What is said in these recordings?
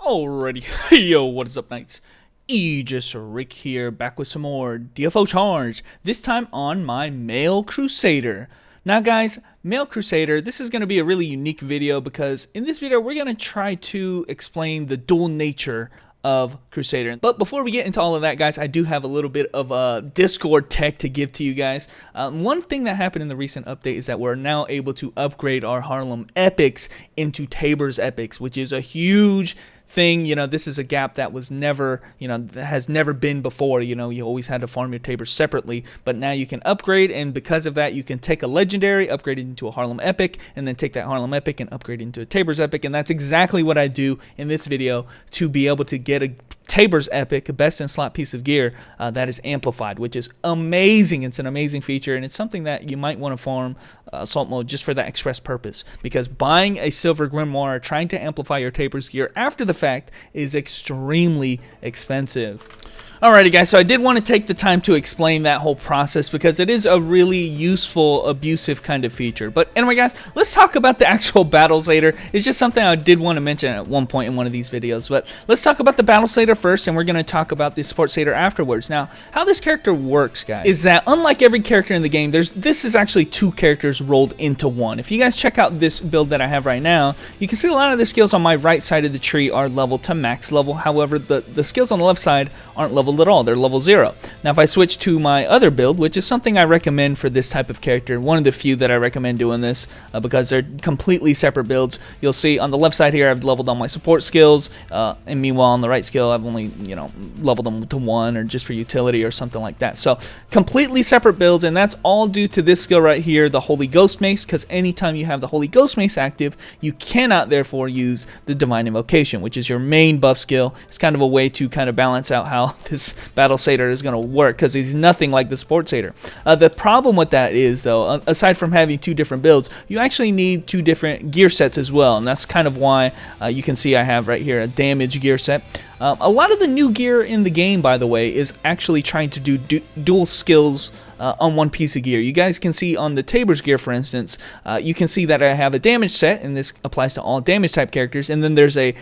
Alrighty, yo, what is up, knights? Aegis Rick here, back with some more DFO Charge, this time on my Male Crusader. Now guys, Male Crusader, this is going to be a really unique video because in this video we're going to try to explain the dual nature of Crusader. But before we get into all of that, guys, I do have a little bit of Discord tech to give to you guys. One thing that happened in the recent update is that we're now able to upgrade our Harlem Epics into Tabor's Epics, which is a huge thing. You know, this is a gap that was never, that has never been before. You know, you always had to farm your Tabors separately, but now you can upgrade, and because of that, you can take a legendary, upgrade it into a Harlem Epic, and then take that Harlem Epic and upgrade it into a Tabor's Epic, and that's exactly what I do in this video to be able to get a Tabor's Epic, a best in slot piece of gear that is amplified, which is amazing. It's an amazing feature, and it's something that you might want to farm assault mode just for that express purpose, because buying a silver grimoire, trying to amplify your Tabor's gear after the fact, is extremely expensive. Alrighty guys, so I did want to take the time to explain that whole process because it is a really useful, abusive kind of feature. But anyway guys, let's talk about the actual battle SADER. It's just something I did want to mention at one point in one of these videos. But let's talk about the battle SADER first, and we're going to talk about the support SADER afterwards. Now, how this character works, guys, is that unlike every character in the game, this is actually two characters rolled into one. If you guys check out this build that I have right now, you can see a lot of the skills on my right side of the tree are leveled to max level. However, the skills on the left side aren't leveled at all. They're level 0. Now if I switch to my other build, which is something I recommend for this type of character, one of the few that I recommend doing this because they're completely separate builds, you'll see on the left side here I've leveled all my support skills, and meanwhile on the right skill I've only leveled them to 1 or just for utility or something like that. So completely separate builds, and that's all due to this skill right here, the Holy Ghost Mace, because anytime you have the Holy Ghost Mace active, you cannot therefore use the Divine Invocation, which is your main buff skill. It's kind of a way to kind of balance out how this battle SADER is going to work, because he's nothing like the support SADER. The problem with that is, though, aside from having two different builds, you actually need two different gear sets as well, and that's kind of why you can see I have right here a damage gear set. A lot of the new gear in the game, by the way, is actually trying to do dual skills on one piece of gear. You guys can see on the Tabor's gear, for instance, you can see that I have a damage set, and this applies to all damage type characters, and then there's a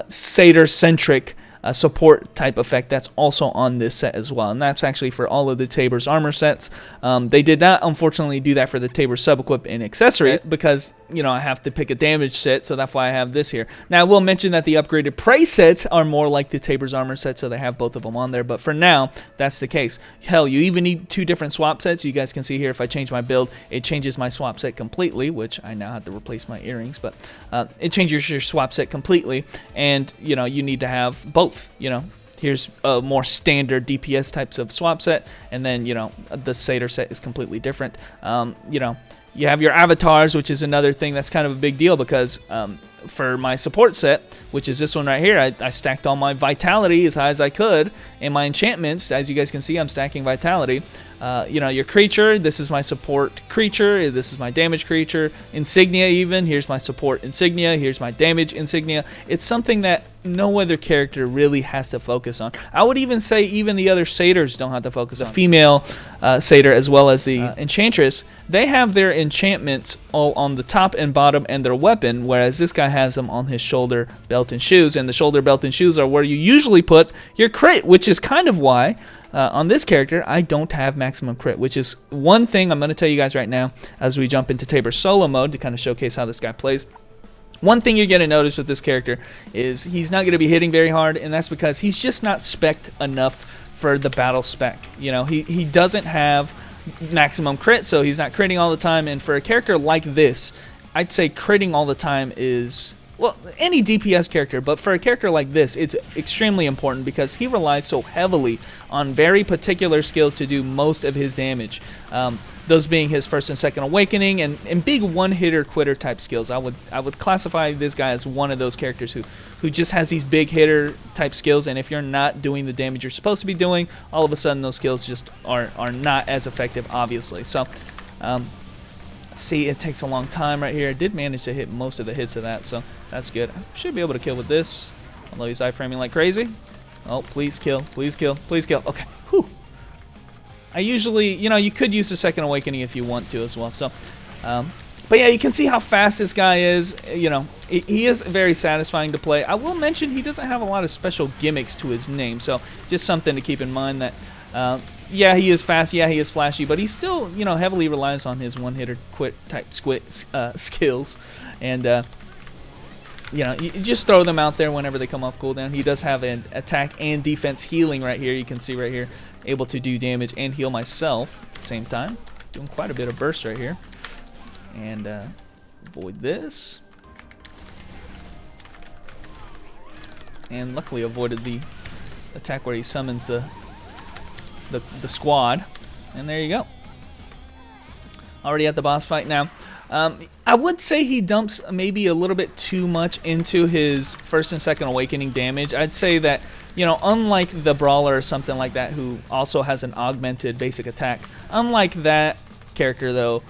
SADER-centric support type effect that's also on this set as well, and that's actually for all of the Tabor's armor sets. They did not unfortunately do that for the Tabor sub-equip and accessories because I have to pick a damage set, so that's why I have this here. Now I will mention that the upgraded prey sets are more like the Tabor's armor set, so they have both of them on there, but for now that's the case. Hell, you even need two different swap sets. You guys can see here if I change my build, it changes my swap set completely, which I now have to replace my earrings, but it changes your swap set completely, and you need to have both. Here's a more standard DPS types of swap set, and then the SADER set is completely different. You have your avatars, which is another thing that's kind of a big deal because for my support set, which is this one right here, I stacked all my vitality as high as I could, and my enchantments, as you guys can see, I'm stacking vitality. Your creature, this is my support creature, this is my damage creature, insignia even, here's my support insignia, here's my damage insignia. It's something that no other character really has to focus on. I would even say even the other SADERs don't have to focus on. The female SADER as well as the Enchantress, they have their enchantments all on the top and bottom and their weapon, whereas this guy has them on his shoulder, belt, and shoes, and the shoulder, belt, and shoes are where you usually put your crit, which is kind of why on this character I don't have maximum crit, which is one thing I'm going to tell you guys right now as we jump into Tabor solo mode to kind of showcase how this guy plays. One thing you're going to notice with this character is he's not going to be hitting very hard, and that's because he's just not spec'd enough for the battle spec. He doesn't have maximum crit, so he's not critting all the time, and for a character like this, I'd say critting all the time is, well, any DPS character, but for a character like this, it's extremely important because he relies so heavily on very particular skills to do most of his damage. Those being his first and second awakening and big one-hitter quitter type skills. I would classify this guy as one of those characters who just has these big hitter type skills, and if you're not doing the damage you're supposed to be doing, all of a sudden those skills just are not as effective, obviously. So see, it takes a long time right here. I did manage to hit most of the hits of that, so that's good. I should be able to kill with this, although he's iframing like crazy. Oh, please kill, please kill, please kill. Okay, whew. I usually, you could use the second awakening if you want to as well. So But yeah, you can see how fast this guy is. You know, he is very satisfying to play. I will mention he doesn't have a lot of special gimmicks to his name, so just something to keep in mind that, yeah, he is fast, yeah, he is flashy, but he still, you know, heavily relies on his one-hitter quit type skills. And, you know, you just throw them out there whenever they come off cooldown. He does have an attack and defense healing right here. You can see right here, able to do damage and heal myself at the same time. Doing quite a bit of burst right here. And avoid this. And luckily avoided the attack where he summons the squad. And there you go. Already at the boss fight now. I would say he dumps maybe a little bit too much into his first and second awakening damage. I'd say that, you know, unlike the brawler or something like that who also has an augmented basic attack, unlike that character though,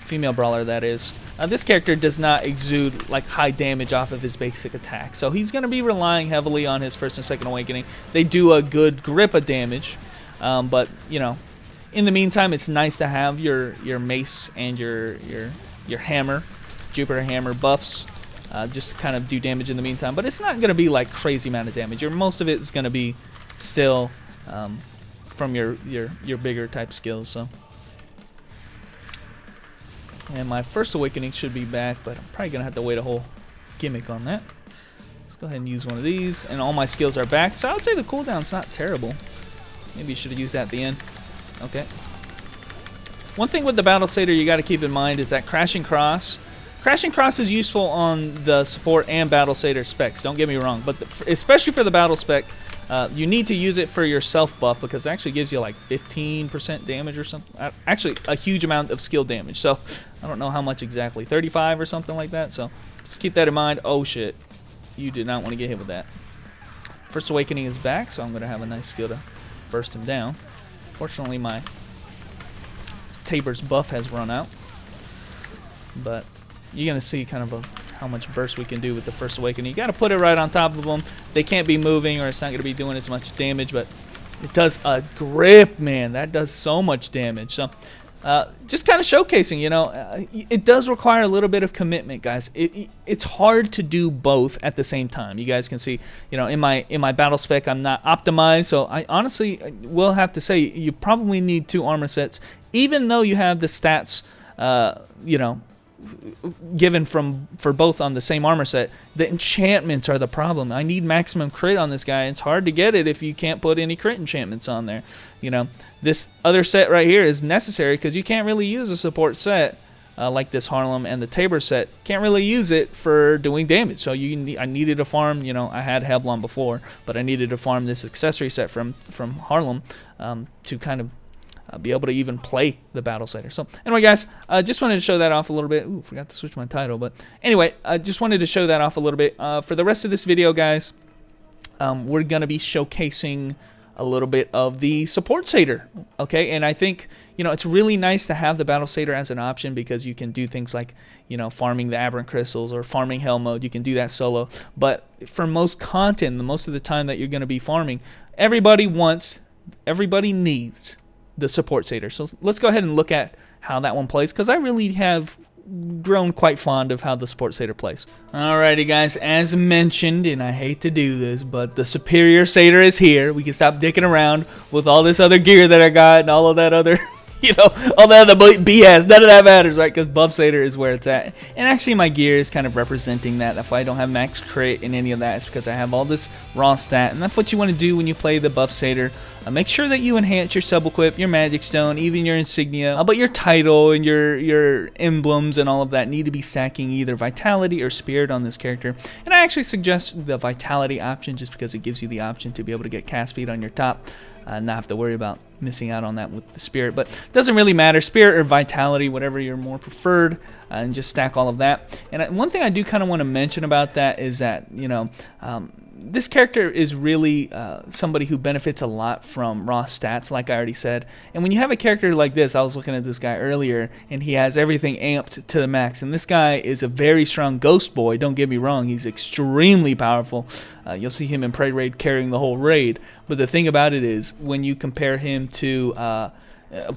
female brawler that is, this character does not exude like high damage off of his basic attack, so he's going to be relying heavily on his first and second awakening. They do a good grip of damage, but you know, in the meantime, it's nice to have your mace and your hammer, Jupiter hammer buffs, just to kind of do damage in the meantime. But it's not going to be like crazy amount of damage. Most of it is going to be still from your bigger type skills. So. And my first awakening should be back, but I'm probably going to have to wait a whole gimmick on that. Let's go ahead and use one of these, and all my skills are back. So I would say the cooldown's not terrible. Maybe you should have used that at the end. Okay. One thing with the Battle Satyr you got to keep in mind is that Crashing Cross. Crashing Cross is useful on the support and Battle Satyr specs, don't get me wrong, but especially for the Battle spec, you need to use it for your self buff because it actually gives you like 15% damage or something. Actually, a huge amount of skill damage. So I don't know how much exactly, 35 or something like that. So just keep that in mind. Oh shit, you did not want to get hit with that. First Awakening is back, so I'm going to have a nice skill to burst him down. Fortunately, my Tabor's buff has run out, but you're going to see kind of how much burst we can do with the First Awakening. You got to put it right on top of them. They can't be moving or it's not going to be doing as much damage, but it does a grip, man. That does so much damage. So just kind of showcasing, you know, it does require a little bit of commitment, guys. It's hard to do both at the same time. You guys can see, you know, in my battle spec, I'm not optimized, so I honestly will have to say you probably need 2 armor sets, even though you have the stats, you know, given for both on the same armor set. The enchantments are the problem. I need maximum crit on this guy. It's hard to get it if you can't put any crit enchantments on there. You know, this other set right here is necessary because you can't really use a support set like this Harlem and the Tabor set. Can't really use it for doing damage. So I needed to farm. You know, I had Heblon before, but I needed to farm this accessory set from Harlem to kind of be able to even play the Battle Satyr. So anyway, guys, just wanted to show that off a little bit. Ooh, forgot to switch my title, but anyway, I just wanted to show that off a little bit. For the rest of this video, guys, we're gonna be showcasing a little bit of the support Satyr, okay? And I think, you know, it's really nice to have the Battle Satyr as an option because you can do things like, you know, farming the Aberrant Crystals or farming Hell Mode. You can do that solo. But for most content, most of the time that you're gonna be farming, everybody needs the support Satyr. So let's go ahead and look at how that one plays, because I really have grown quite fond of how the support Satyr plays. Alrighty, guys, as mentioned, and I hate to do this, but the superior Satyr is here. We can stop dicking around with all this other gear that I got and all of that other, you know, all that other BS. None of that matters, right? Because buff Satyr is where it's at. And actually my gear is kind of representing that. If I don't have max crit in any of that, it's because I have all this raw stat. And that's what you want to do when you play the buff Satyr. Make sure that you enhance your sub-equip, your magic stone, even your insignia, but your title and your emblems and all of that need to be stacking either vitality or spirit on this character. And I actually suggest the vitality option just because it gives you the option to be able to get cast speed on your top. Not have to worry about missing out on that with the spirit, but it doesn't really matter, spirit or vitality, whatever you're more preferred, and just stack all of that. And one thing I do kind of want to mention about that is that, you know, this character is really somebody who benefits a lot from raw stats, like I already said. And when you have a character like this, I was looking at this guy earlier, and he has everything amped to the max. And this guy is a very strong ghost boy, don't get me wrong. He's extremely powerful. You'll see him in Prey Raid carrying the whole raid. But the thing about it is, when you compare him to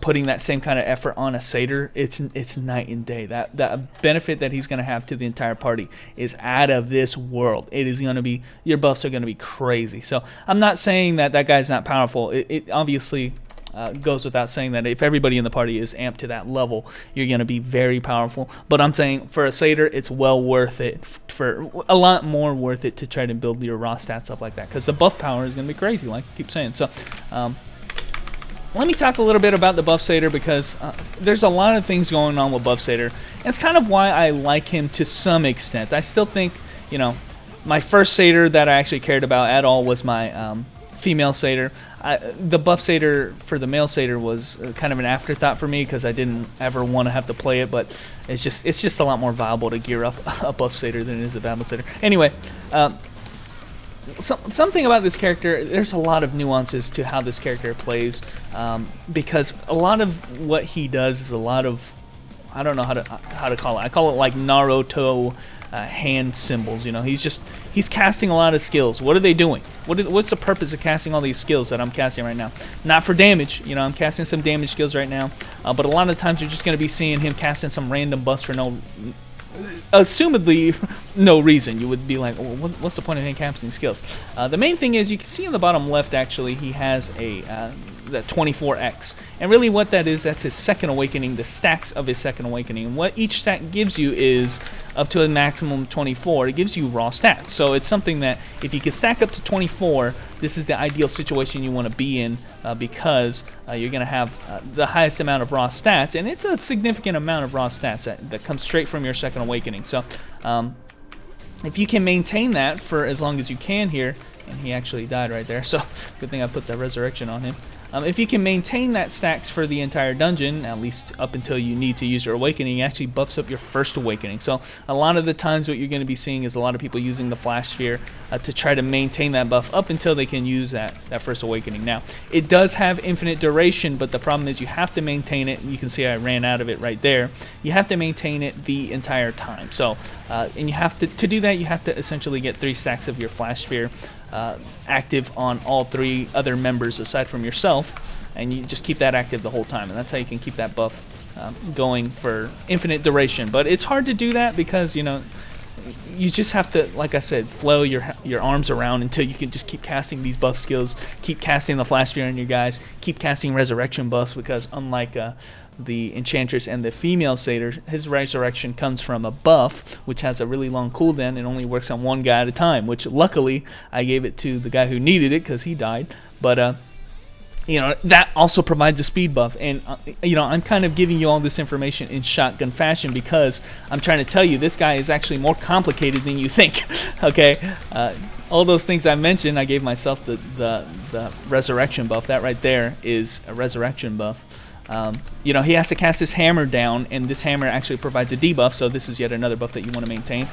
putting that same kind of effort on a SADER, it's night and day. That benefit that he's going to have to the entire party is out of this world. It is going to be, your buffs are going to be crazy. So I'm not saying that that guy's not powerful. It obviously goes without saying that if everybody in the party is amped to that level, you're going to be very powerful. But I'm saying for a SADER, it's well worth it, for a lot more worth it, to try to build your raw stats up like that, because the buff power is going to be crazy, like I keep saying. So let me talk a little bit about the buff SADER, because there's a lot of things going on with buff SADER. And it's kind of why I like him to some extent. I still think, you know, my first SADER that I actually cared about at all was my female SADER. The buff SADER for the male SADER was kind of an afterthought for me, because I didn't ever want to have to play it, but it's just a lot more viable to gear up a buff SADER than it is a battle SADER. Anyway, something about this character, there's a lot of nuances to how this character plays, because a lot of what he does is a lot of, I don't know how to call it. I call it like Naruto hand symbols. You know, he's casting a lot of skills. What are they doing? What's the purpose of casting all these skills that I'm casting right now? Not for damage. You know, I'm casting some damage skills right now, but a lot of times you're just going to be seeing him casting some random buffs for assumedly no reason. You would be like, oh, what's the point of him casting skills? The main thing is, you can see in the bottom left, actually, he has the 24x, and really what that is, that's his second awakening, the stacks of his second awakening. And what each stack gives you is up to a maximum 24. It gives you raw stats. So it's something that if you can stack up to 24, this is the ideal situation you want to be in, because you're going to have the highest amount of raw stats, and it's a significant amount of raw stats that comes straight from your second awakening. So if you can maintain that for as long as you can here, and he actually died right there, so good thing I put the resurrection on him. If you can maintain that stacks for the entire dungeon, at least up until you need to use your awakening, it actually buffs up your first awakening. So a lot of the times what you're going to be seeing is a lot of people using the flash sphere to try to maintain that buff up until they can use that first awakening. Now, it does have infinite duration, but the problem is you have to maintain it. You can see I ran out of it right there. You have to maintain it the entire time. So, and you have to do that, you have to essentially get 3 stacks of your flash sphere active on all 3 other members aside from yourself, and you just keep that active the whole time, and that's how you can keep that buff going for infinite duration. But it's hard to do that because, you know, you just have to, like I said, flail your arms around until you can just keep casting these buff skills, keep casting the flash sphere on your guys, keep casting resurrection buffs, because unlike the Enchantress and the female SADER, his resurrection comes from a buff which has a really long cooldown and only works on one guy at a time, which luckily I gave it to the guy who needed it because he died. But you know, that also provides a speed buff, and you know, I'm kind of giving you all this information in shotgun fashion because I'm trying to tell you this guy is actually more complicated than you think. Okay, all those things I mentioned, I gave myself the resurrection buff. That right there is a resurrection buff. You know, he has to cast his hammer down, and this hammer actually provides a debuff, so this is yet another buff that you want to maintain.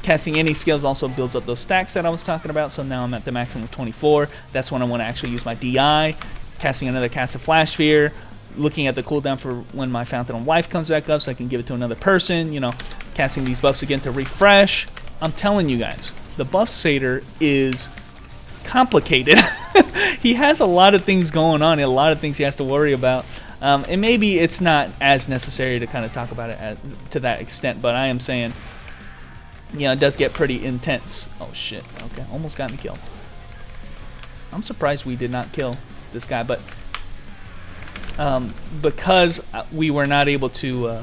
Casting any skills also builds up those stacks that I was talking about, so now I'm at the maximum of 24. That's when I want to actually use my DI. Casting another cast of Flash Sphere, looking at the cooldown for when my Fountain of Life comes back up so I can give it to another person, you know, casting these buffs again to refresh. I'm telling you guys, the buff SADER is complicated. He has a lot of things going on, and a lot of things he has to worry about. And maybe it's not as necessary to kind of talk about it to that extent, but I am saying, you know, it does get pretty intense. Oh shit, okay, almost got me killed. I'm surprised we did not kill this guy, but because we were not able to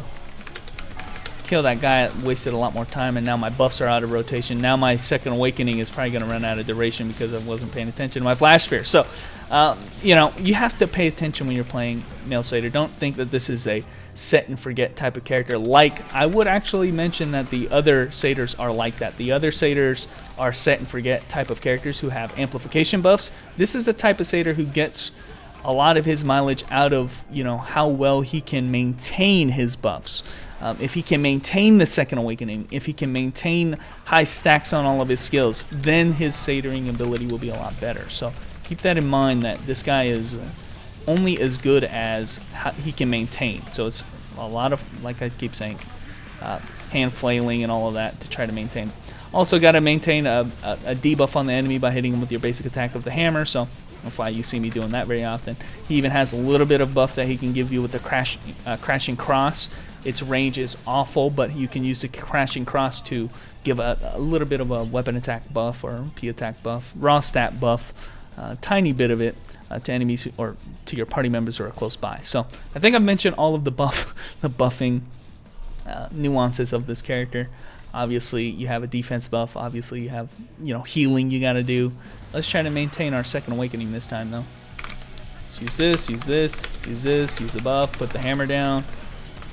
kill that guy, it wasted a lot more time, and now my buffs are out of rotation. Now my second awakening is probably going to run out of duration because I wasn't paying attention to my flash sphere. So you know, you have to pay attention when you're playing male SADER. Don't think that this is a set and forget type of character. Like, I would actually mention that the other SADERs are like that. The other SADERs are set and forget type of characters who have amplification buffs. This is the type of SADER who gets a lot of his mileage out of, you know, how well he can maintain his buffs. If he can maintain the second awakening, if he can maintain high stacks on all of his skills, then his SADERing ability will be a lot better. So keep that in mind, that this guy is only as good as he can maintain. So it's a lot of, like I keep saying, hand flailing and all of that to try to maintain. Also got to maintain a debuff on the enemy by hitting him with your basic attack of the hammer, so that's why you see me doing that very often. He even has a little bit of buff that he can give you with the crashing cross. Its range is awful, but you can use the crashing cross to give a little bit of a weapon attack buff or P attack buff, raw stat buff, tiny bit of it to enemies or to your party members who are close by. So I think I've mentioned all of the buffing nuances of this character. Obviously, you have a defense buff. Obviously, you have healing you got to do. Let's try to maintain our second awakening this time, though. Let's use this, use this, use this, use the buff, put the hammer down,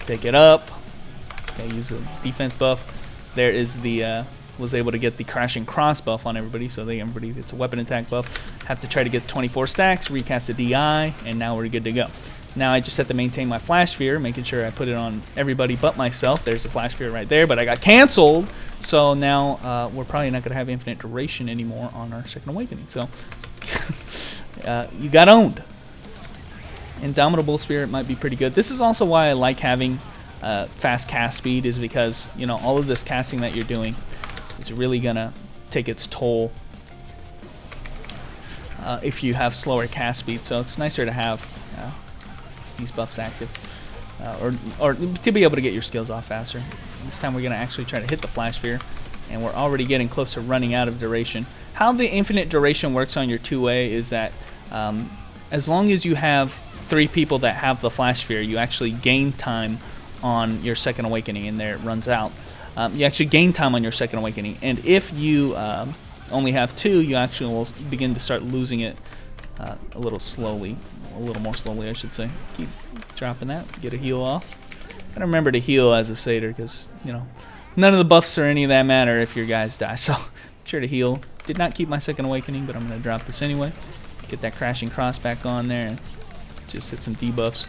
pick it up. Okay, use the defense buff. There is the was able to get the crashing cross buff on everybody, so everybody gets a weapon attack buff. Have to try to get 24 stacks, recast the DI, and now we're good to go. Now I just have to maintain my flash sphere, making sure I put it on everybody but myself. There's a flash sphere right there, but I got canceled. So now we're probably not going to have infinite duration anymore on our second awakening. So you got owned. Indomitable Spirit might be pretty good. This is also why I like having fast cast speed, is because all of this casting that you're doing is really going to take its toll if you have slower cast speed. So it's nicer to have these buffs active, or to be able to get your skills off faster. This time we're going to actually try to hit the flash sphere, and we're already getting close to running out of duration. How the infinite duration works on your 2A is that as long as you have 3 people that have the flash sphere, you actually gain time on your second awakening, and there it runs out. You actually gain time on your second awakening, and if you only have 2, you actually will begin to start losing it a little more slowly, I should say. Keep dropping that, get a heal off. Gotta remember to heal as a Satyr, because none of the buffs or any of that matter if your guys die. So make sure to heal. Did not keep my second awakening, but I'm gonna drop this anyway. Get that crashing cross back on there, and let's just hit some debuffs.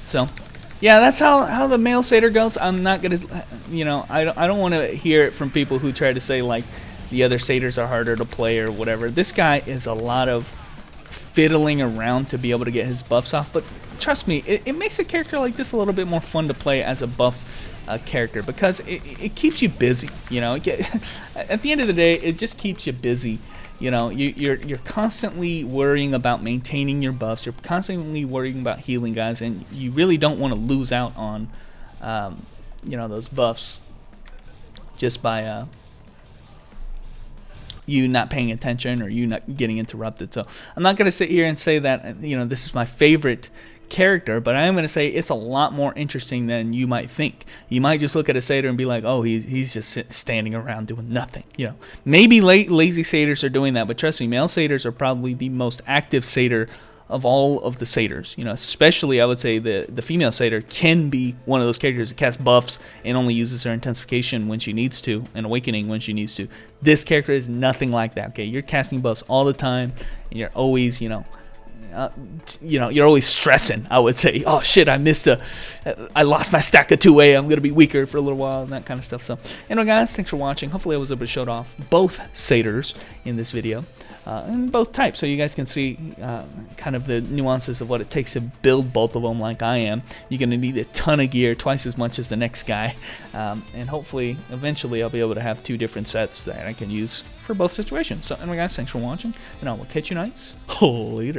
So yeah, that's how the male Satyr goes. I'm not gonna, I don't want to hear it from people who try to say like the other Satyrs are harder to play or whatever. This guy is a lot of fiddling around to be able to get his buffs off, but trust me, it makes a character like this a little bit more fun to play as a buff character, because it keeps you busy. At the end of the day, it just keeps you busy. You're constantly worrying about maintaining your buffs. You're constantly worrying about healing guys, and you really don't want to lose out on those buffs just by you not paying attention or you not getting interrupted. So I'm not going to sit here and say that this is my favorite character, but I am going to say it's a lot more interesting than you might think. You might just look at a Satyr and be like, oh, he's just standing around doing nothing. Maybe lazy Satyrs are doing that, but trust me, male Satyrs are probably the most active Satyr of all of the Satyrs. Especially I would say the female Satyr can be one of those characters that casts buffs and only uses her intensification when she needs to, and awakening when she needs to. This character is nothing like that. Okay, you're casting buffs all the time, and you're always you're always stressing, I would say. Oh shit, I lost my stack of 2A, I'm gonna be weaker for a little while, and that kind of stuff. So anyway guys, thanks for watching. Hopefully I was able to show off both Satyrs in this video, and both types, so you guys can see kind of the nuances of what it takes to build both of them like I am. You're gonna need a ton of gear, twice as much as the next guy, and hopefully eventually I'll be able to have 2 different sets that I can use for both situations. So anyway guys, thanks for watching, and I will catch you nights later.